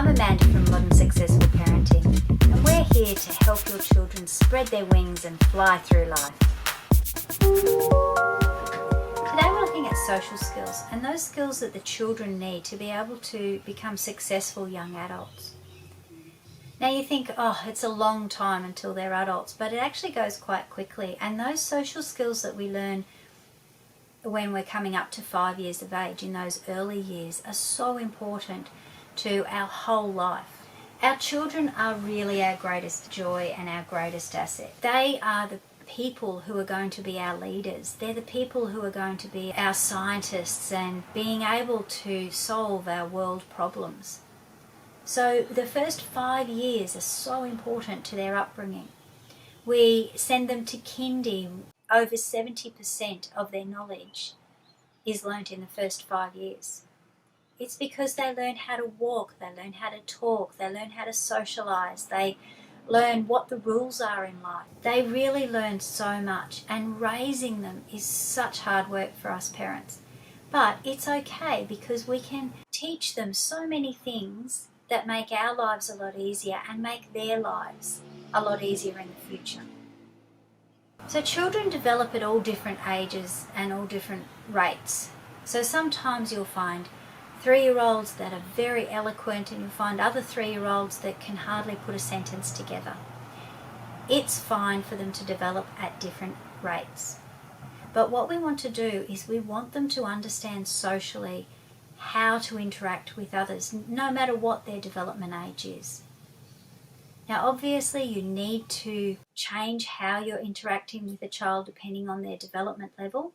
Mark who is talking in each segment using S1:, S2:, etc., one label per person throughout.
S1: I'm Amanda from Modern Successful Parenting, and we're here to help your children spread their wings and fly through life. Today we're looking at social skills and those skills that the children need to be able to become successful young adults. Now you think, oh, it's a long time until they're adults, but it actually goes quite quickly. And those social skills that we learn when we're coming up to 5 years of age, in those early years, are so important to our whole life. Our children are really our greatest joy and our greatest asset. They are the people who are going to be our leaders. They're the people who are going to be our scientists and being able to solve our world problems. So the first 5 years are so important to their upbringing. We send them to kindy. Over 70% of their knowledge is learnt in the first 5 years. It's because they learn how to walk, they learn how to talk, they learn how to socialise, they learn what the rules are in life. They really learn so much, and raising them is such hard work for us parents. But it's okay because we can teach them so many things that make our lives a lot easier and make their lives a lot easier in the future. So children develop at all different ages and all different rates. So sometimes you'll find 3-year-olds that are very eloquent, and you'll find other 3-year-olds that can hardly put a sentence together. It's fine for them to develop at different rates. But what we want to do is we want them to understand socially how to interact with others, no matter what their development age is. Now, obviously, you need to change how you're interacting with a child depending on their development level.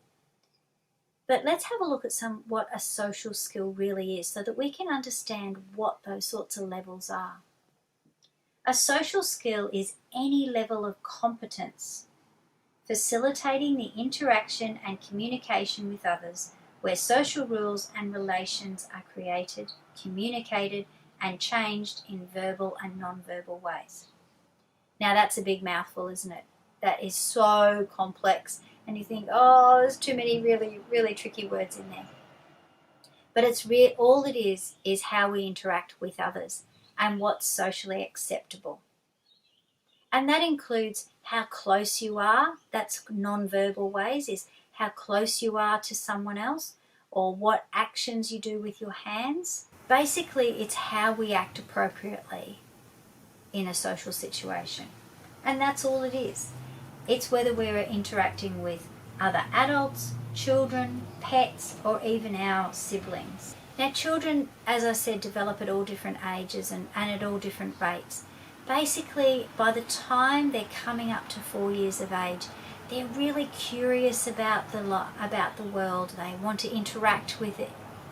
S1: But let's have a look at what a social skill really is so that we can understand what those sorts of levels are. A social skill is any level of competence facilitating the interaction and communication with others where social rules and relations are created, communicated, and changed in verbal and non-verbal ways. Now that's a big mouthful, isn't it? That is so complex, and you think, oh, there's too many really, really tricky words in there. But it's all it is how we interact with others and what's socially acceptable. And that includes how close you are. That's non-verbal ways, is how close you are to someone else, or what actions you do with your hands. Basically, it's how we act appropriately in a social situation. And that's all it is. It's whether we're interacting with other adults, children, pets, or even our siblings. Now, children, as I said, develop at all different ages and at all different rates. Basically, by the time they're coming up to 4 years of age, they're really curious about the world. They want to interact with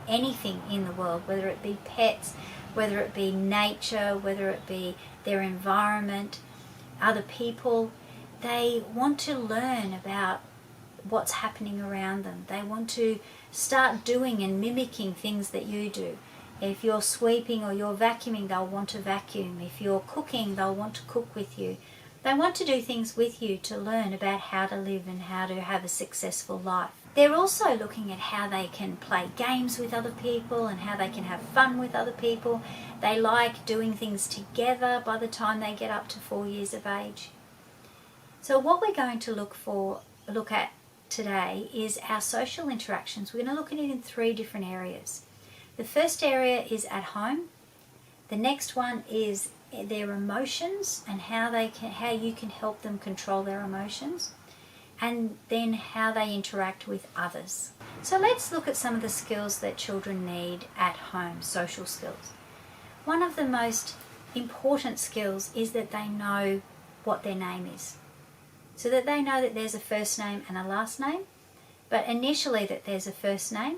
S1: anything in the world, whether it be pets, whether it be nature, whether it be their environment, other people. They want to learn about what's happening around them. They want to start doing and mimicking things that you do. If you're sweeping or you're vacuuming, they'll want to vacuum. If you're cooking, they'll want to cook with you. They want to do things with you to learn about how to live and how to have a successful life. They're also looking at how they can play games with other people and how they can have fun with other people. They like doing things together by the time they get up to 4 years of age. So what we're going to look at today is our social interactions. We're going to look at it in 3 different areas. The first area is at home. The next one is their emotions and how you can help them control their emotions, and then how they interact with others. So let's look at some of the skills that children need at home, social skills. One of the most important skills is that they know what their name is. So that they know that there's a first name and a last name, but initially that there's a first name,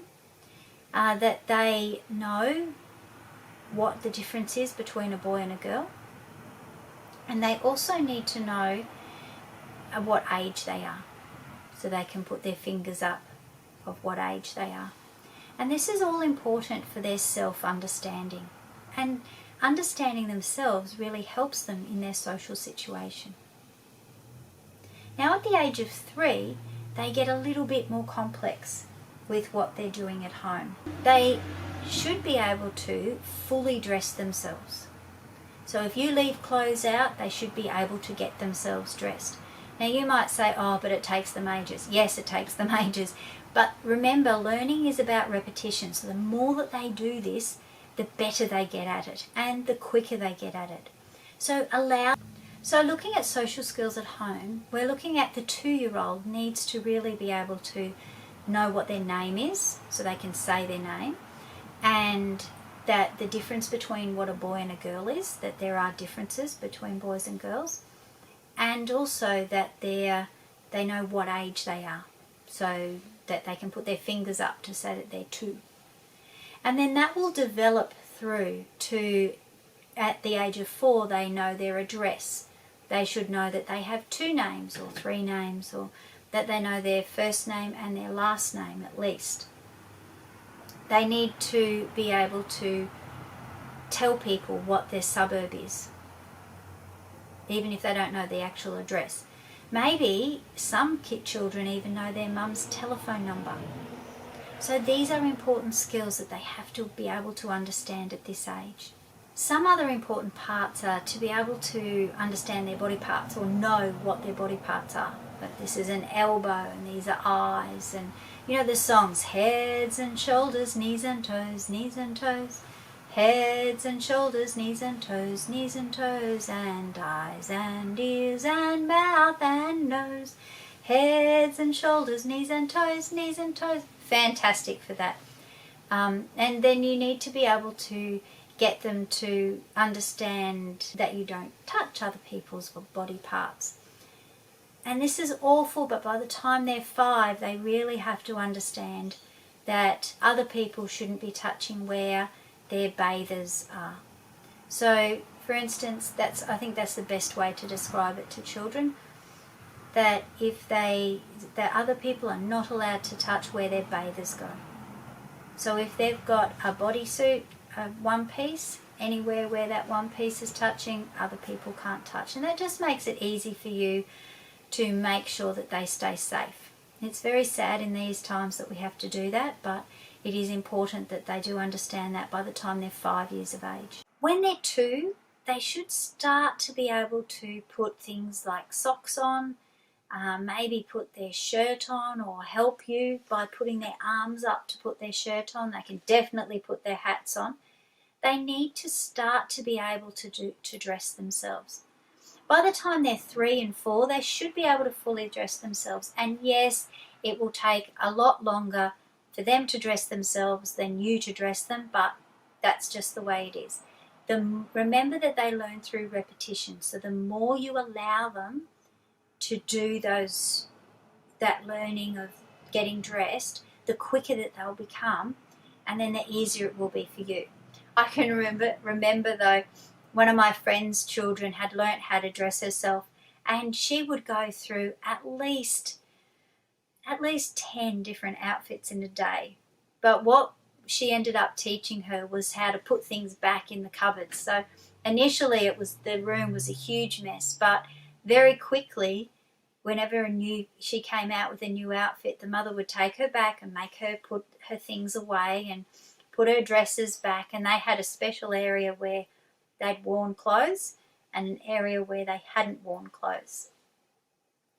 S1: that they know what the difference is between a boy and a girl, and they also need to know what age they are, so they can put their fingers up of what age they are. And this is all important for their self-understanding, and understanding themselves really helps them in their social situation. Now at the age of 3, they get a little bit more complex with what they're doing at home. They should be able to fully dress themselves. So if you leave clothes out, they should be able to get themselves dressed. Now you might say, oh, but it takes them ages. Yes, it takes them ages. But remember, learning is about repetition. So the more that they do this, the better they get at it and the quicker they get at it. So looking at social skills at home, we're looking at the 2-year-old needs to really be able to know what their name is, so they can say their name, and that the difference between what a boy and a girl is, that there are differences between boys and girls, and also that they know what age they are, so that they can put their fingers up to say that they're 2. And then that will develop through to, at the age of 4, they know their address. They should know that they have 2 names or 3 names, or that they know their first name and their last name at least. They need to be able to tell people what their suburb is, even if they don't know the actual address. Maybe some children even know their mum's telephone number. So these are important skills that they have to be able to understand at this age. Some other important parts are to be able to understand their body parts or know what their body parts are. But this is an elbow and these are eyes, and you know the songs, heads and shoulders, knees and toes, knees and toes, heads and shoulders, knees and toes, knees and toes, and eyes and ears and mouth and nose, heads and shoulders, knees and toes, knees and toes. Fantastic for that. And then you need to be able to get them to understand that you don't touch other people's body parts. And this is awful, but by the time they're 5, they really have to understand that other people shouldn't be touching where their bathers are. So, for instance, I think that's the best way to describe it to children, that that other people are not allowed to touch where their bathers go. So if they've got a bodysuit, one piece, anywhere where that one piece is touching, other people can't touch. And that just makes it easy for you to make sure that they stay safe. It's very sad in these times that we have to do that, but it is important that they do understand that by the time they're 5 years of age. When they're 2, they should start to be able to put things like socks on, maybe put their shirt on, or help you by putting their arms up to put their shirt on. They can definitely put their hats on. They need to start to be able to dress themselves. By the time they're 3 and 4, they should be able to fully dress themselves. And yes, it will take a lot longer for them to dress themselves than you to dress them, but that's just the way it is. Remember that they learn through repetition. So the more you allow them to do that learning of getting dressed, the quicker that they'll become, and then the easier it will be for you. I can remember though, one of my friend's children had learnt how to dress herself, and she would go through at least 10 different outfits in a day. But what she ended up teaching her was how to put things back in the cupboards. So initially the room was a huge mess, but very quickly, whenever she came out with a new outfit, the mother would take her back and make her put her things away and put her dresses back, and they had a special area where they'd worn clothes and an area where they hadn't worn clothes.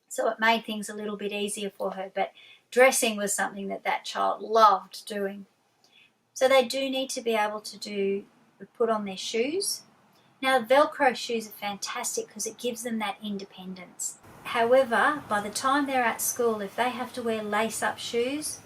S1: So it made things a little bit easier for her, but dressing was something that child loved doing. So they do need to be able to put on their shoes. Now, Velcro shoes are fantastic because it gives them that independence. However, by the time they're at school, if they have to wear lace-up shoes,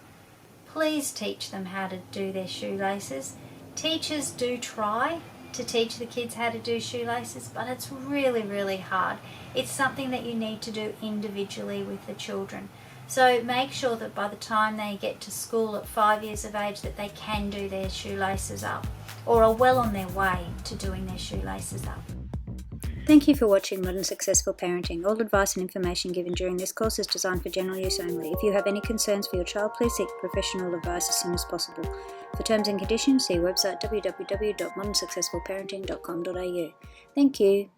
S1: please teach them how to do their shoelaces. Teachers do try to teach the kids how to do shoelaces, but it's really, really hard. It's something that you need to do individually with the children. So make sure that by the time they get to school at 5 years of age that they can do their shoelaces up, or are well on their way to doing their shoelaces up. Thank you for watching Modern Successful Parenting. All advice and information given during this course is designed for general use only. If you have any concerns for your child, please seek professional advice as soon as possible. For terms and conditions, see website www.modernsuccessfulparenting.com.au. Thank you.